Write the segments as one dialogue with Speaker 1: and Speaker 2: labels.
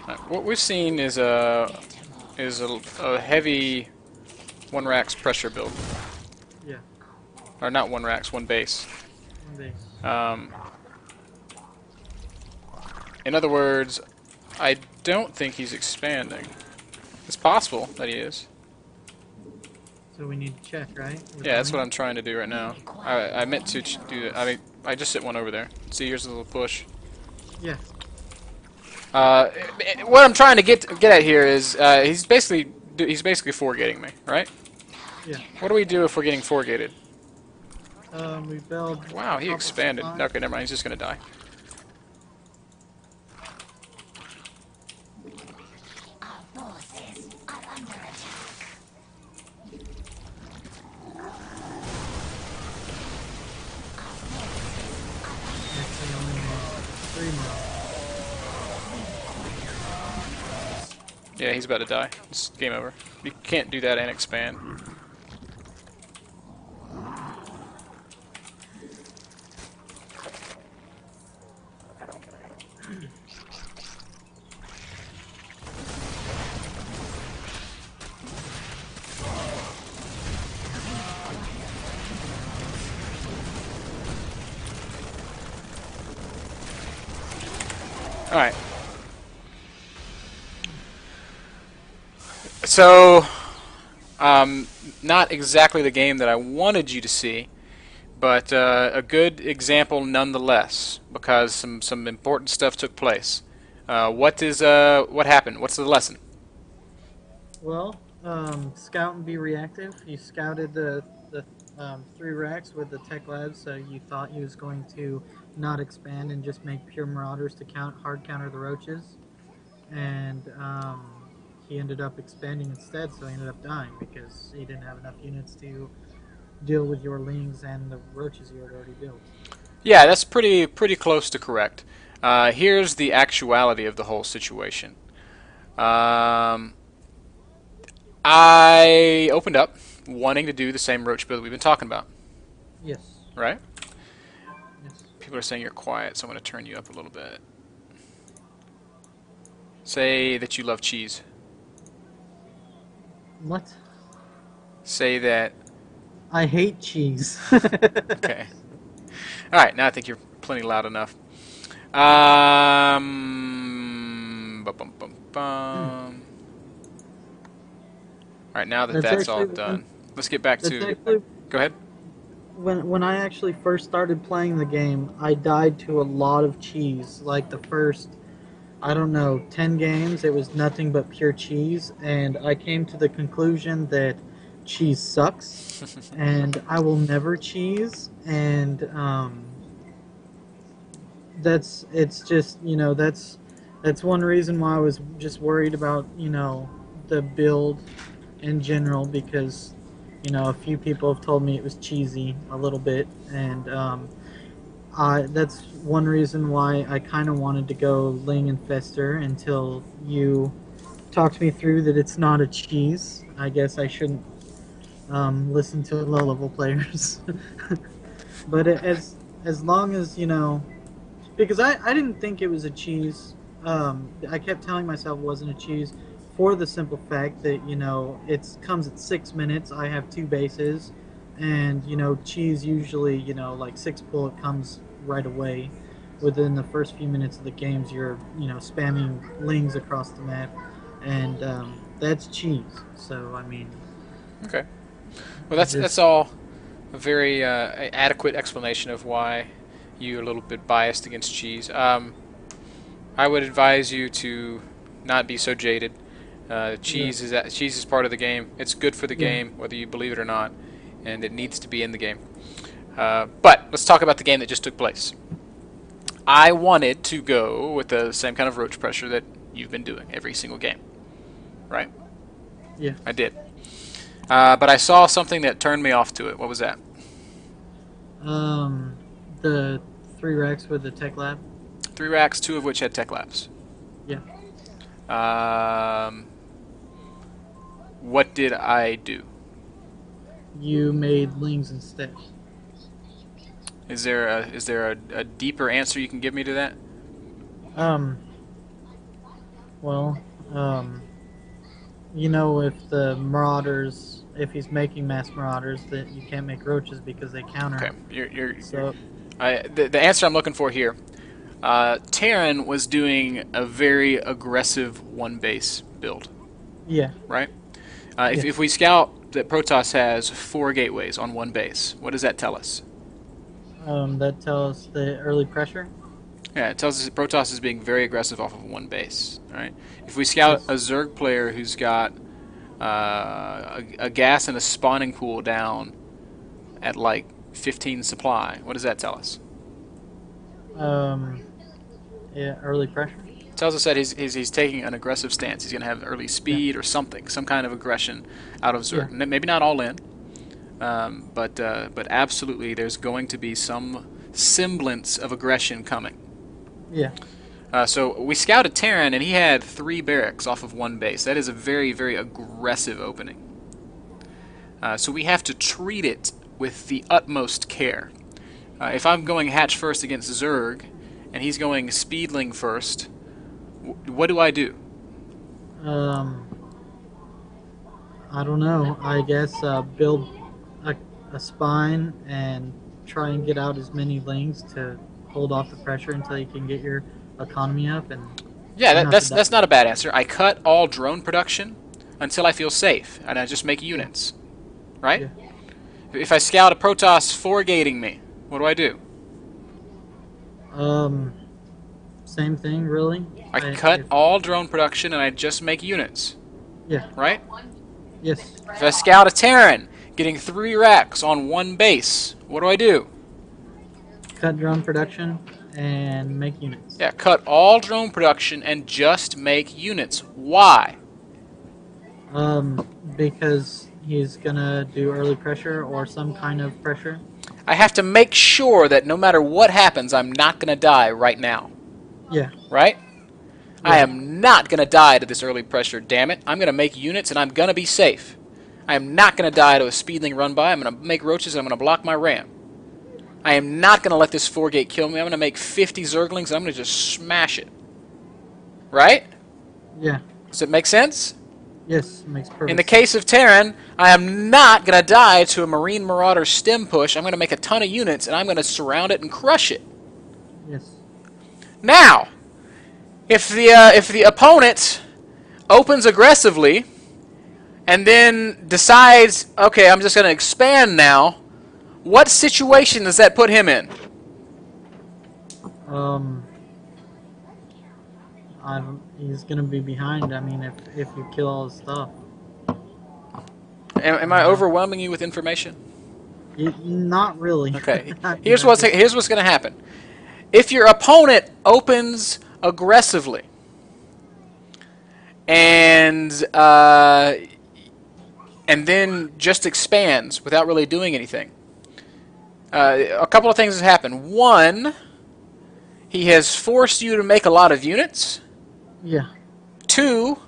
Speaker 1: What we've seen is a heavy one racks pressure build,
Speaker 2: Yeah,
Speaker 1: or not one racks, one base.
Speaker 2: one base.
Speaker 1: Um, in other words, I don't think he's expanding. It's possible that he is.
Speaker 2: So we need to check, right? With
Speaker 1: Yeah,
Speaker 2: the
Speaker 1: that's what
Speaker 2: link?
Speaker 1: I'm trying to do right now. I meant to do that. I mean, I just hit one over there. See, here's a little push.
Speaker 2: Yeah.
Speaker 1: Uh, what I'm trying to get at here is he's basically four gating me, right?
Speaker 2: Yeah.
Speaker 1: What do we do if we're getting four gated?
Speaker 2: We build a
Speaker 1: Wow, he
Speaker 2: couple
Speaker 1: expanded.
Speaker 2: supplies.
Speaker 1: Okay, never mind. He's just gonna die.
Speaker 2: Actually, only need 3 more.
Speaker 1: Yeah, he's about to die. It's game over. You can't do that and expand. All right. So, not exactly the game that I wanted you to see, but a good example nonetheless, because some important stuff took place. What happened? What's the lesson?
Speaker 2: Well, scout and be reactive. You scouted the 3 racks with the tech labs, so you thought he was going to not expand and just make pure marauders to hard counter the roaches, and he ended up expanding instead. So he ended up dying because he didn't have enough units to deal with your lings and the roaches you had already built.
Speaker 1: Yeah, that's pretty close to correct. Here's the actuality of the whole situation. Um, I opened up wanting to do the same roach build we've been talking about,
Speaker 2: Yes.
Speaker 1: right?
Speaker 2: Yes.
Speaker 1: People are saying you're quiet, so I'm going to turn you up a little bit. Say that you love cheese.
Speaker 2: What?
Speaker 1: Say that.
Speaker 2: I hate cheese.
Speaker 1: Okay. All right. Now I think you're plenty loud enough. Bum, bum, bum, bum. All right. Now that
Speaker 2: that's
Speaker 1: that's all
Speaker 2: actually one.
Speaker 1: done, let's get back
Speaker 2: That's
Speaker 1: to.
Speaker 2: actually
Speaker 1: Go ahead.
Speaker 2: when I actually first started playing the game. I died to a lot of cheese. Like the first, I don't know, 10 games, it was nothing but pure cheese, and I came to the conclusion that cheese sucks, and I will never cheese. And that's it's just that's one reason why I was just worried about the build in general, because a few people have told me it was cheesy a little bit, and that's one reason why I kind of wanted to go Ling and Fester until you talked me through that it's not a cheese. I guess I shouldn't listen to low level players, but as long as because I didn't think it was a cheese. I kept telling myself it wasn't a cheese for the simple fact that it comes at 6 minutes. I have 2 bases, and cheese usually like 6 pull, it comes right away. Within the first few minutes of the games, you're spamming lings across the map, and that's cheese. So I mean,
Speaker 1: Okay. Well,
Speaker 2: I
Speaker 1: that's
Speaker 2: just
Speaker 1: all a very adequate explanation of why you're a little bit biased against cheese. I would advise you to not be so jaded.
Speaker 2: yeah,
Speaker 1: Cheese is part of the game. It's good for the
Speaker 2: yeah.
Speaker 1: game, whether you believe it or not, and it needs to be in the game. But let's talk about the game that just took place. I wanted to go with the same kind of roach pressure that you've been doing every single game, right?
Speaker 2: Yeah.
Speaker 1: I did. But I saw something that turned me off to it. What was that?
Speaker 2: Um, the 3 racks with the tech lab.
Speaker 1: 3 racks, 2 of which had tech labs.
Speaker 2: Yeah.
Speaker 1: Um, what did I do?
Speaker 2: You made lings instead.
Speaker 1: Is there a deeper answer you can give me to that?
Speaker 2: Um, Well, um, if the marauders, if he's making mass marauders, that you can't make roaches because they counter
Speaker 1: Okay,
Speaker 2: him.
Speaker 1: you're
Speaker 2: So
Speaker 1: the answer I'm looking for here. Terran was doing a very aggressive one base build,
Speaker 2: yeah,
Speaker 1: right?
Speaker 2: yeah.
Speaker 1: If we scout that Protoss has 4 gateways on one base, what does that tell us?
Speaker 2: That tells us the early pressure.
Speaker 1: Yeah, it tells us that Protoss is being very aggressive off of one base, right? If we scout a
Speaker 2: Yes.
Speaker 1: Zerg player who's got a gas and a spawning pool down at like 15 supply, what does that tell us?
Speaker 2: Um, yeah, early pressure.
Speaker 1: It tells us that he's taking an aggressive stance. He's going to have early
Speaker 2: Yeah,
Speaker 1: speed or something, some kind of aggression out of
Speaker 2: yeah,
Speaker 1: Zerg. Maybe not all in, but absolutely there's going to be some semblance of aggression coming.
Speaker 2: yeah.
Speaker 1: So we scouted Terran, and he had 3 barracks off of one base. That is a very, very aggressive opening. So we have to treat it with the utmost care. If I'm going hatch first against Zerg, and he's going speedling first, what do I do?
Speaker 2: Um, I don't know. I guess build a, a spine and try and get out as many lings to hold off the pressure until you can get your economy up, and
Speaker 1: Yeah,
Speaker 2: try not to die.
Speaker 1: that's not a bad answer. I cut all drone production until I feel safe, and I just make
Speaker 2: Yeah,
Speaker 1: units, right?
Speaker 2: yeah.
Speaker 1: If I scout a Protoss 4-gating me, what do I do?
Speaker 2: Um, Same thing, really.
Speaker 1: I
Speaker 2: I
Speaker 1: cut
Speaker 2: if
Speaker 1: all drone production and I just make units,
Speaker 2: Yeah,
Speaker 1: right?
Speaker 2: yes.
Speaker 1: If I scout a Terran, getting 3 racks on one base, what do I do?
Speaker 2: Cut drone production and make units.
Speaker 1: Yeah, cut all drone production and just make units. Why?
Speaker 2: Because he's gonna do early pressure or some kind of pressure.
Speaker 1: I have to make sure that no matter what happens, I'm not going to die right now,
Speaker 2: Yeah,
Speaker 1: right? I
Speaker 2: yeah,
Speaker 1: am not going to die to this early pressure, damn it. I'm going to make units and I'm going to be safe. I am not going to die to a speedling run by. I'm going to make roaches and I'm going to block my ram. I am not going to let this 4-gate kill me. I'm going to make 50 Zerglings and I'm going to just smash it. Right?
Speaker 2: yeah.
Speaker 1: Does it make sense?
Speaker 2: Yes, makes
Speaker 1: In the
Speaker 2: perfect sense.
Speaker 1: case of Terran, I am not going to die to a Marine Marauder stem push. I'm going to make a ton of units and I'm going to surround it and crush it.
Speaker 2: Yes.
Speaker 1: Now, if the opponent opens aggressively and then decides, okay, I'm just going to expand now, what situation does that put him in?
Speaker 2: Um, he's gonna be behind. I mean, if you kill all his stuff.
Speaker 1: Am I overwhelming you with information?
Speaker 2: Not really.
Speaker 1: Okay.
Speaker 2: You know, just
Speaker 1: Here's what's going to happen. If your opponent opens aggressively and then just expands without really doing anything, a couple of things has happened. One, he has forced you to make a lot of units.
Speaker 2: yeah,
Speaker 1: Two,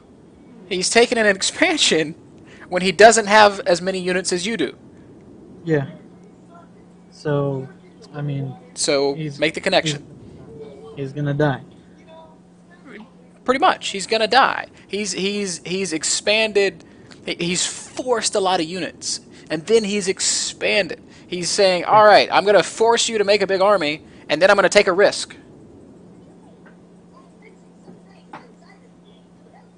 Speaker 1: he's taken an expansion when he doesn't have as many units as you do.
Speaker 2: yeah. So, I mean,
Speaker 1: So
Speaker 2: he's
Speaker 1: make the
Speaker 2: he's
Speaker 1: connection.
Speaker 2: he's gonna die.
Speaker 1: Pretty much, he's gonna die. He's expanded. He's forced a lot of units, and then he's expanded. He's saying,
Speaker 2: Yeah,
Speaker 1: "All right, I'm gonna force you to make a big army, and then I'm gonna take a risk."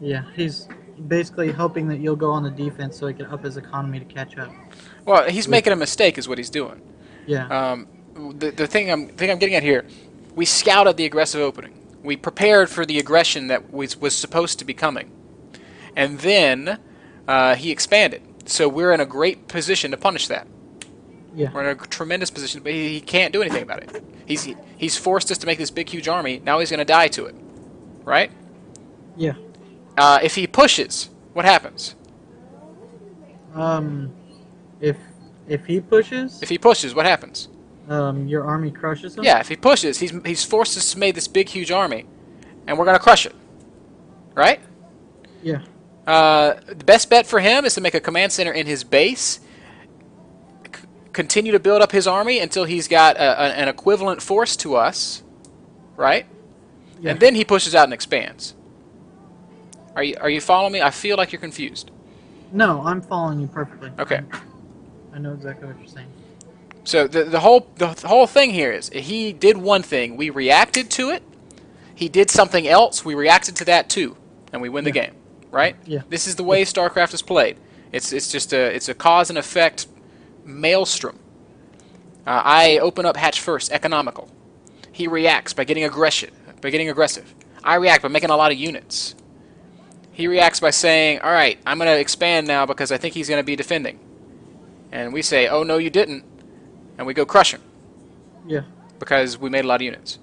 Speaker 2: yeah. He's basically hoping that you'll go on the defense so he can up his economy to catch up.
Speaker 1: Well, he's
Speaker 2: With
Speaker 1: making a mistake, is what he's doing.
Speaker 2: Yeah,
Speaker 1: Um, the thing I'm getting at here, we scouted the aggressive opening. We prepared for the aggression that was supposed to be coming, and then he expanded. So we're in a great position to punish that.
Speaker 2: yeah,
Speaker 1: We're in a tremendous position, but he can't do anything about it. He's forced us to make this big, huge army. Now he's going to die to it, right?
Speaker 2: yeah.
Speaker 1: If he pushes, what happens?
Speaker 2: Um, if if he pushes,
Speaker 1: If he pushes, what happens?
Speaker 2: your army crushes him.
Speaker 1: Yeah, if he pushes, he's forced us to make this big, huge army, and we're going to crush it, right?
Speaker 2: Yeah,
Speaker 1: The best bet for him is to make a command center in his base, continue to build up his army until he's got an equivalent force to us, right?
Speaker 2: yeah,
Speaker 1: And then he pushes out and expands. Are you following me? I feel like you're confused.
Speaker 2: No, I'm following you perfectly.
Speaker 1: Okay.
Speaker 2: I know exactly what you're saying.
Speaker 1: So the whole thing here is he did one thing, we reacted to it. He did something else, we reacted to that too, and we win the
Speaker 2: Yeah,
Speaker 1: game. Right?
Speaker 2: yeah,
Speaker 1: This is the way
Speaker 2: it's
Speaker 1: StarCraft is played. It's just a cause and effect maelstrom. I open up hatch first, economical. He reacts by getting aggressive. I react by making a lot of units. He reacts by saying, "All right, I'm going to expand now because I think he's going to be defending." And we say, "Oh no, you didn't," and we go crush him
Speaker 2: yeah.
Speaker 1: because we made a lot of units.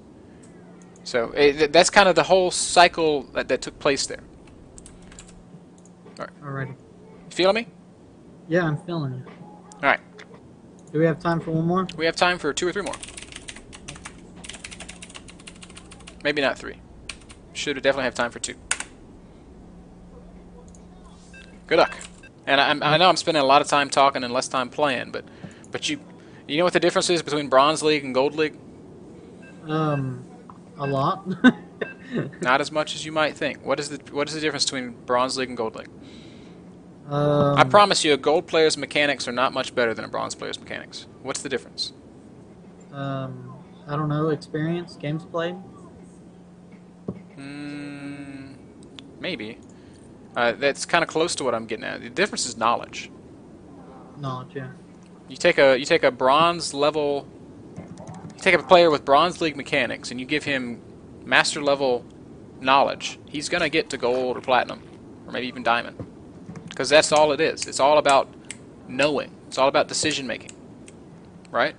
Speaker 1: So that's kind of the whole cycle that took place there. All right,
Speaker 2: Alrighty.
Speaker 1: you feeling me?
Speaker 2: Yeah, I'm feeling you.
Speaker 1: All right,
Speaker 2: Do we have time for one more?
Speaker 1: we have time for 2 or 3 more. Maybe not 3. Should definitely have time for 2. Good luck. And I know I'm spending a lot of time talking and less time playing, but you know what the difference is between Bronze League and Gold League?
Speaker 2: A lot.
Speaker 1: Not as much as you might think. What is the difference between Bronze League and Gold League? I
Speaker 2: um,
Speaker 1: promise you, a Gold player's mechanics are not much better than a Bronze player's mechanics. What's the difference?
Speaker 2: I don't know. Experience, games played.
Speaker 1: Hmm, maybe. That's kind of close to what I'm getting at. The difference is knowledge.
Speaker 2: Knowledge, yeah.
Speaker 1: You take a bronze level. You take a player with Bronze League mechanics and you give him master level knowledge. He's gonna get to gold or platinum, or maybe even diamond, because that's all it is. It's all about knowing. It's all about decision making, right?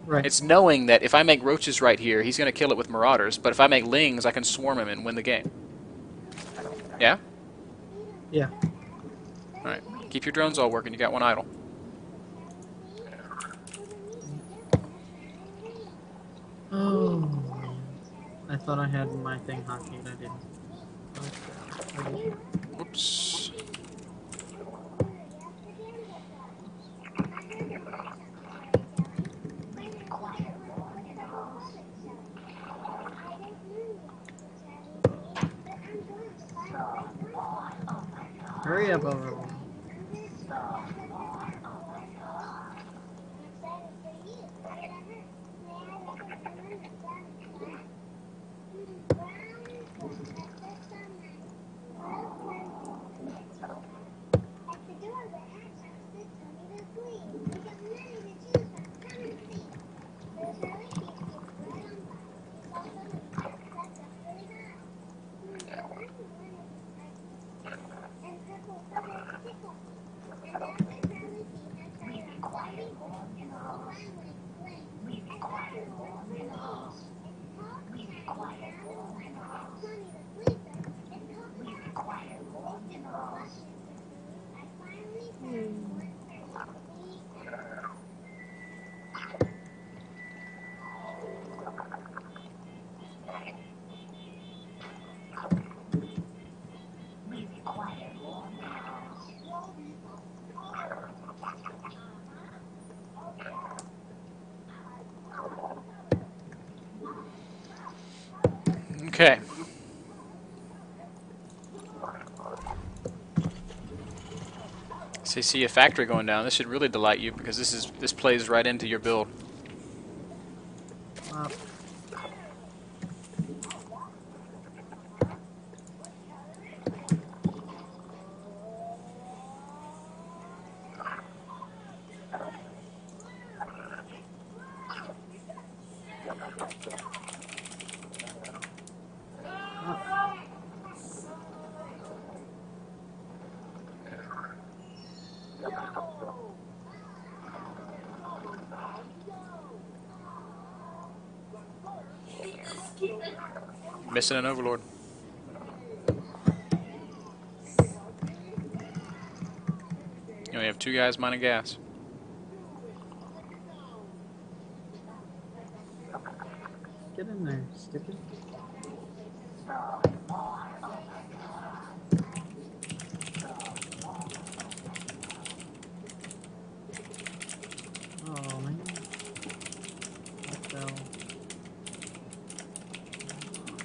Speaker 2: Right.
Speaker 1: It's knowing that if I make roaches right here, he's gonna kill it with marauders. But if I make lings, I can swarm him and win the game. Yeah.
Speaker 2: Yeah.
Speaker 1: All right. Keep your drones all working. You got one idle.
Speaker 2: Oh, man. I thought I had my thing hotkeyed. I didn't. Okay.
Speaker 1: Whoops.
Speaker 2: Hurry up, Overlord.
Speaker 1: Okay. So you see a factory going down. This should really delight you because this plays right into your build.
Speaker 2: Uh,
Speaker 1: Missing an overlord. You only have 2 guys mining gas.
Speaker 2: Get in there, stupid.